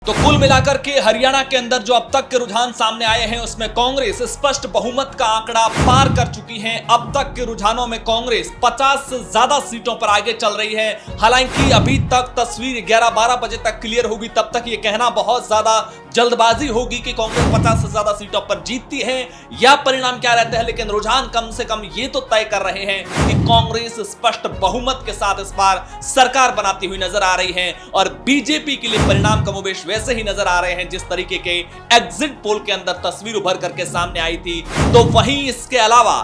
तो कुल मिलाकर के हरियाणा के अंदर जो अब तक के रुझान सामने आए हैं उसमें कांग्रेस स्पष्ट बहुमत का आंकड़ा पार कर चुकी है। अब तक के रुझानों में कांग्रेस 50 से ज्यादा सीटों पर आगे चल रही है। हालांकि अभी तक तस्वीर 11-12 बजे तक क्लियर होगी, तब तक ये कहना बहुत ज्यादा जल्दबाजी होगी कि कांग्रेस 50 से ज्यादा सीटों पर जीतती है या परिणाम क्या रहते हैं। लेकिन रुझान कम से कम ये तो तय कर रहे हैं कि कांग्रेस स्पष्ट बहुमत के साथ इस बार सरकार बनाती हुई नजर आ रही है और बीजेपी के लिए परिणाम कमोबेश वैसे ही नजर आ रहे हैं जिस तरीके के एग्जिट पोल के अंदर तस्वीर उभर करके सामने आई थी। तो वहीं इसके अलावा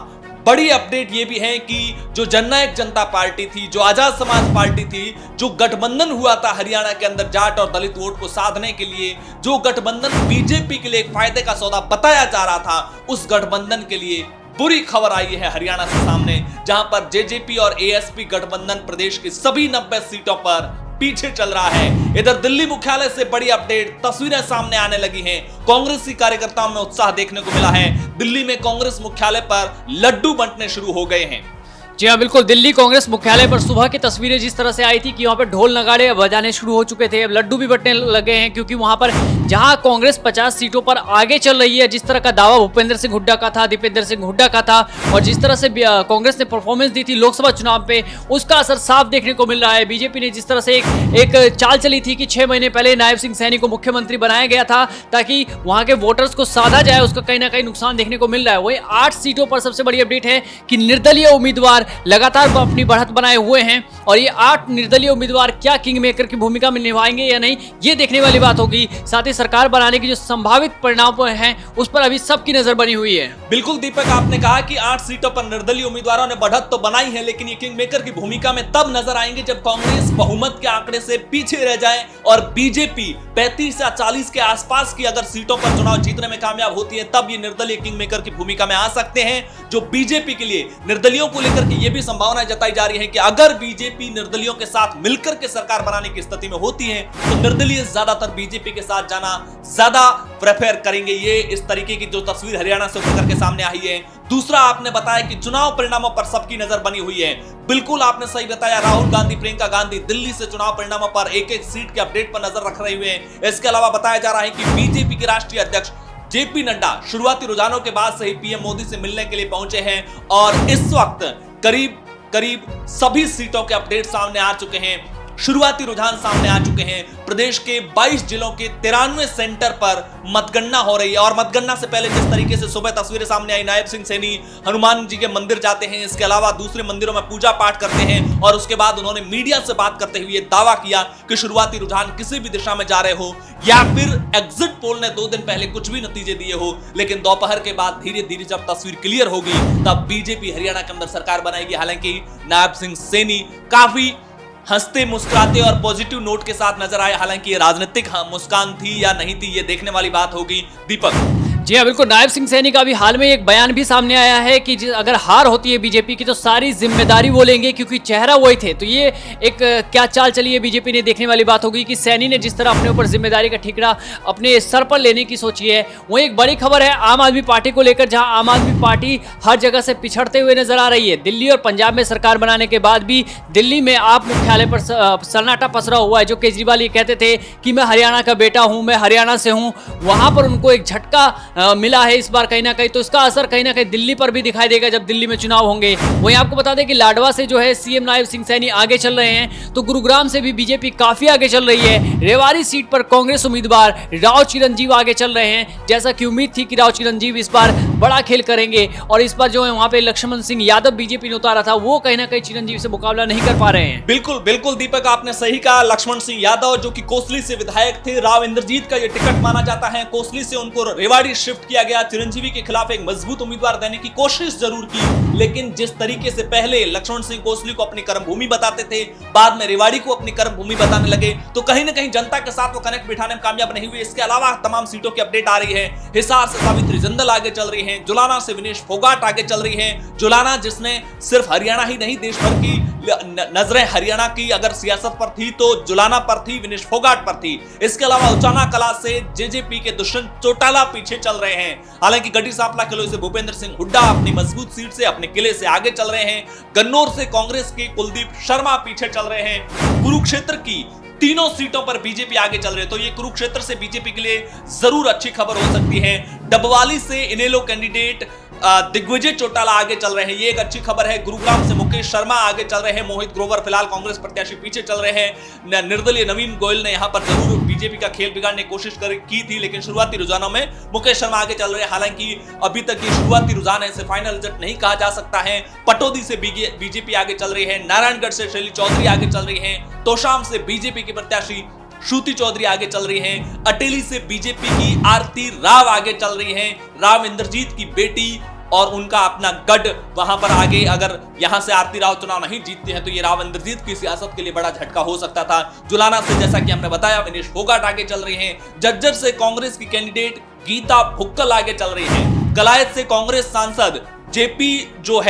बड़ी अपडेट ये भी है कि जो जननायक जनता पार्टी थी, जो आजाद समाज पार्टी थी, जो गठबंधन हुआ था हरियाणा के अंदर जाट और दलित वोट को साधने के लिए, जो गठबंधन बीजेपी के लिए एक फायदे का सौदा बताया जा रहा था, उस गठबंधन के लिए बुरी खबर आई है हरियाणा से सामने, जहां पर जेजेपी और एएसपी गठबंधन प्रदेश की सभी 90 सीटों पर पीछे चल रहा है। इधर दिल्ली मुख्यालय से बड़ी अपडेट तस्वीरें सामने आने लगी हैं। कांग्रेसी कार्यकर्ताओं में उत्साह देखने को मिला है। दिल्ली में कांग्रेस मुख्यालय पर लड्डू बंटने शुरू हो गए हैं। जी हाँ, बिल्कुल। दिल्ली कांग्रेस मुख्यालय पर सुबह की तस्वीरें जिस तरह से आई थी कि वहाँ पर ढोल नगाड़े बजाने शुरू हो चुके थे, अब लड्डू भी बंटने लगे हैं, क्योंकि वहाँ पर जहाँ कांग्रेस 50 सीटों पर आगे चल रही है, जिस तरह का दावा भूपेंद्र सिंह हुड्डा का था, दीपेंद्र सिंह हुड्डा का था, और जिस तरह से कांग्रेस ने परफॉर्मेंस दी थी लोकसभा चुनाव पे, उसका असर साफ देखने को मिल रहा है। बीजेपी ने जिस तरह से एक चाल चली थी कि 6 महीने पहले नायब सिंह सैनी को मुख्यमंत्री बनाया गया था ताकि वहाँ के वोटर्स को साधा जाए, उसका कहीं ना कहीं नुकसान देखने को मिल रहा है। वही 8 सीटों पर सबसे बड़ी अपडेट है कि निर्दलीय उम्मीदवार लगातार अपनी बढ़त बनाए हुए हैं और ये 8 निर्दलीय उम्मीदवार क्या किंग मेकर की भूमिका में निभाएंगे या नहीं, ये देखने वाली बात होगी। साथ ही सरकार बनाने की जो संभावित परिणाम हैं उस पर अभी सबकी नजर बनी हुई है। बिल्कुल दीपक, आपने कहा कि 8 सीटों पर निर्दलीय उम्मीदवारों ने बढ़त तो बनाई है, लेकिन ये किंग मेकर की भूमिका में तब नजर आएंगे जब कांग्रेस बहुमत के आंकड़े से पीछे रह जाए और बीजेपी 35 या 40 के आसपास की अगर सीटों पर चुनाव जीतने में कामयाब होती है, तब ये निर्दलीय किंग मेकर की भूमिका में आ सकते हैं। जो बीजेपी के लिए निर्दलियों को लेकर के ये भी संभावना जताई जा रही है कि अगर बीजेपी निर्दलियों के साथ मिलकर के सरकार बनाने की स्थिति में होती है तो निर्दलीय ज्यादातर बीजेपी के साथ जाना ज्यादा प्रेफर करेंगे। ये इस तरीके की जो तस्वीर हरियाणा से उभर के सामने आई है। दूसरा, आपने बताया कि चुनाव परिणामों पर सबकी नजर बनी हुई है। बिल्कुल आपने सही बताया, राहुल गांधी, प्रियंका गांधी दिल्ली से चुनाव परिणामों पर एक-एक सीट के अपडेट पर नजर रख रहे हुए हैं। इसके अलावा बताया जा रहा है कि बीजेपी के राष्ट्रीय अध्यक्ष जेपी नड्डा शुरुआती रुझानों के बाद से ही पीएम मोदी से मिलने के लिए पहुंचे हैं और इस वक्त करीब सभी सीटों के अपडेट सामने आ चुके हैं। शुरुआती रुझान सामने आ चुके हैं। प्रदेश के 22 जिलों के 93 सेंटर पर मतगणना हो रही है और मतगणना से पहले जिस तरीके से सुबह तस्वीरें सामने आई, नायब सिंह सैनी हनुमान जी के मंदिर जाते हैं, इसके अलावा दूसरे मंदिरों में पूजा पाठ करते हैं और उसके बाद उन्होंने मीडिया से बात करते हुए दावा किया कि शुरुआती रुझान किसी भी दिशा में जा रहे हो या फिर एग्जिट पोल ने 2 दिन पहले कुछ भी नतीजे दिए हो, लेकिन दोपहर के बाद धीरे धीरे जब तस्वीर क्लियर होगी तब बीजेपी हरियाणा के अंदर सरकार बनाएगी। हालांकि नायब सिंह सैनी काफी हंसते मुस्कुराते और पॉजिटिव नोट के साथ नजर आए। हालांकि ये राजनीतिक मुस्कान थी या नहीं थी, ये देखने वाली बात होगी। दीपक जी हाँ, बिल्कुल। नायब सिंह सैनी का भी हाल में एक बयान भी सामने आया है कि अगर हार होती है बीजेपी की तो सारी जिम्मेदारी वो लेंगे, क्योंकि चेहरा वही थे। तो ये एक क्या चाल चली है बीजेपी ने, देखने वाली बात होगी कि सैनी ने जिस तरह अपने ऊपर जिम्मेदारी का ठिकरा अपने सर पर लेने की सोची है। वहीं एक बड़ी खबर है आम आदमी पार्टी को लेकर, जहां आम आदमी पार्टी हर जगह से पिछड़ते हुए नजर आ रही है। दिल्ली और पंजाब में सरकार बनाने के बाद भी दिल्ली में आप मुख्यालय पर सन्नाटा पसरा हुआ है। जो केजरीवाल ये कहते थे कि मैं हरियाणा का बेटा हूं, मैं हरियाणा से हूं, वहां पर उनको एक झटका मिला है इस बार कहीं ना कहीं। तो इसका असर कहीं ना कहीं दिल्ली पर भी दिखाई देगा जब दिल्ली में चुनाव होंगे। वहीं आपको बता दें कि लाडवा से जो है सीएम नायब सिंह सैनी आगे चल रहे हैं, तो गुरुग्राम से भी बीजेपी काफी आगे चल रही है। रेवाड़ी सीट पर कांग्रेस उम्मीदवार राव चिरंजीव आगे चल रहे हैं, जैसा कि उम्मीद थी कि राव चिरंजीव इस बार बड़ा खेल करेंगे और इस बार जो है वहां पे लक्ष्मण सिंह यादव बीजेपी ने उतारा था, वो कहीं ना कहीं चिरंजीव से मुकाबला नहीं कर पा रहे हैं। बिल्कुल बिल्कुल दीपक, आपने सही कहा। लक्ष्मण सिंह यादव जो कि कोसली से विधायक थे, राव इंद्रजीत का ये टिकट माना जाता है। कोसली से उनको रेवाड़ी शिफ्ट किया गया। चिरंजीवी के खिलाफ एक मजबूत उम्मीदवार देने की कोशिश जरूर की, लेकिन जिस तरीके से पहले लक्ष्मण सिंह कोसली को अपनी कर्मभूमि बताते थे, बाद में रेवाड़ी को अपनी कर्मभूमि बताने लगे, तो कहीं ना कहीं जनता के साथ वो कनेक्ट बिठाने में कामयाब नहीं हुए। इसके अलावा तमाम सीटों की अपडेट आ रही है। हिसार से सावित्री जिंदल आगे चल रही है, जुलाना से विनेश फोगाट आगे चल रही है। जुलाना जिसने सिर्फ हरियाणा ही नहीं देश भर की नजरें हरियाणा की अगर सियासत पर थी तो जुलाना पर थी, विनेश फोगाट पर थी। इसके अलावा उचाना कला से जेजेपी के दुष्यंत चौटाला पीछे चल रहे हैं। हालांकि गढ़ी सांपला किले से भूपेंद्र सिंह हुड्डा अपनी मजबूत सीट से अपने किले से आगे चल रहे हैं। गन्नौर से कांग्रेस के कुलदीप शर्मा पीछे चल रहे हैं। कुरुक्षेत्र की तीनों सीटों पर बीजेपी आगे चल रही है। तो ये कुरुक्षेत्र से बीजेपी के लिए जरूर अच्छी खबर हो सकती है। डबवाली से इनेलो कैंडिडेट दिग्विजय चौटाला आगे चल रहे हैं, ये एक अच्छी खबर है। गुरुग्राम से मुकेश शर्मा आगे चल रहे हैं। मोहित ग्रोवर फिलहाल कांग्रेस प्रत्याशी पीछे चल रहे हैं। निर्दलीय नवीन गोयल ने यहां पर जरूर बीजेपी का खेल बिगाड़ने की कोशिश की थी, लेकिन शुरुआती रुझानों में मुकेश शर्मा आगे चल रहे हैं। हालांकि अभी तक ये शुरुआती रुझान है, इसे फाइनल रिजल्ट नहीं कहा जा सकता है। पटौदी से बीजेपी आगे चल रही है। नारायणगढ़ से शैली चौधरी आगे चल रही है। तोशाम से बीजेपी की प्रत्याशी श्रुति चौधरी आगे चल रही हैं। अटेली से बीजेपी की आरती राव आगे चल रही हैं। राव इंद्रजीत की बेटी और उनका अपना गढ़ वहां पर आगे, अगर यहां से आरती राव चुनाव नहीं जीतती हैं तो ये राव इंद्रजीत की सियासत के लिए बड़ा झटका हो सकता था। जुलाना से जैसा कि हमने बताया विनेश फोगाट आगे चल रही हैं। जज्जर से कांग्रेस की कैंडिडेट गीता भुक्कल आगे चल रही हैं। कलायत से कांग्रेस सांसद जेपी जो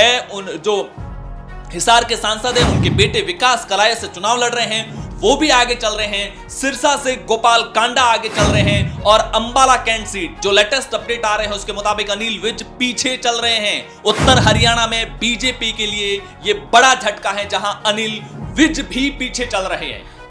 हिसार के सांसद हैं, उनके बेटे विकास कलायत से चुनाव लड़ रहे हैं, वो भी आगे चल रहे हैं। सिरसा से गोपाल कांडा आगे चल रहे हैं और अंबाला कैंट सीट जो लेटेस्ट अपडेट आ रहे हैं उसके मुताबिक अनिल विज पीछे चल रहे हैं। उत्तर हरियाणा में बीजेपी के लिए ये बड़ा झटका है, जहां अनिल विज भी पीछे चल रहे हैं।